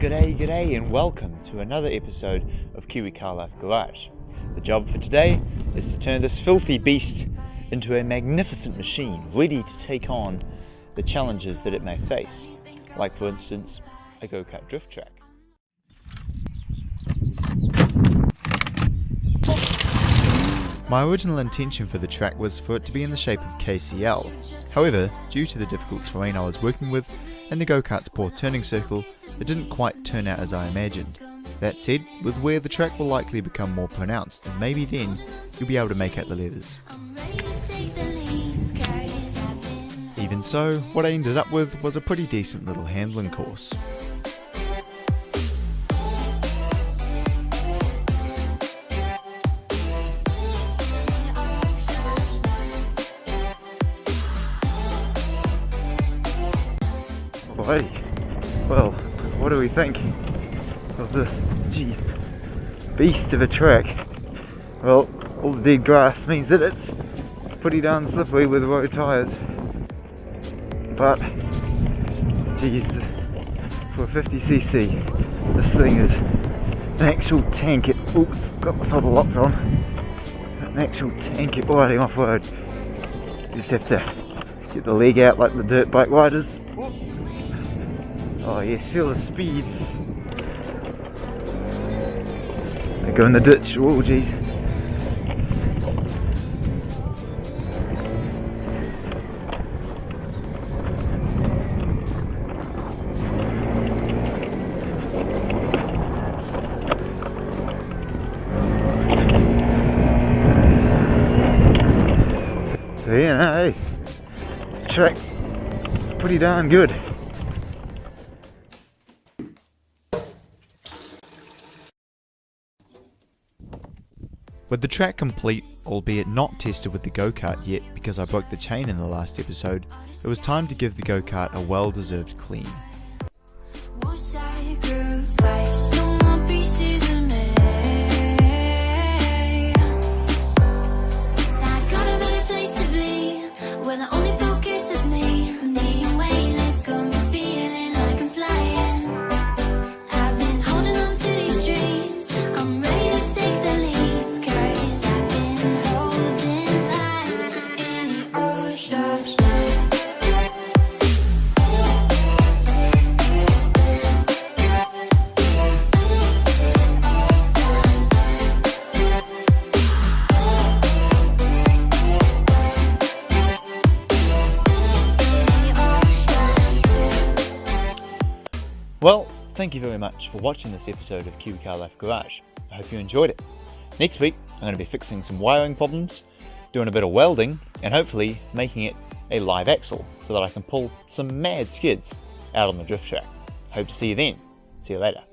G'day and welcome to another episode of Kiwi Car Life Garage. The job for today is to turn this filthy beast into a magnificent machine ready to take on the challenges that it may face, like for instance a go-kart drift track. My original intention for the track was for it to be in the shape of KCL. However, due to the difficult terrain I was working with and the go-kart's poor turning circle, it didn't quite turn out as I imagined. That said, with where the track will likely become more pronounced, and maybe then you'll be able to make out the letters. Even so, what I ended up with was a pretty decent little handling course. Hey, well, what do we think of this beast of a track? Well, all the dead grass means that it's pretty darn slippery with road tyres. But, geez, for a 50cc, this thing is an actual tank. Oops, got the throttle locked on. An actual tank at riding off-road. You just have to get the leg out like the dirt bike riders. Oh yes, feel the speed. They go in the ditch. Oh geez. So yeah, hey, the track is pretty darn good. With the track complete, albeit not tested with the go-kart yet because I broke the chain in the last episode, it was time to give the go-kart a well-deserved clean. Well, thank you very much for watching this episode of Kiwi Car Life Garage. I hope you enjoyed it. Next week, I'm going to be fixing some wiring problems, doing a bit of welding, and hopefully making it a live axle so that I can pull some mad skids out on the drift track. Hope to see you then. See you later.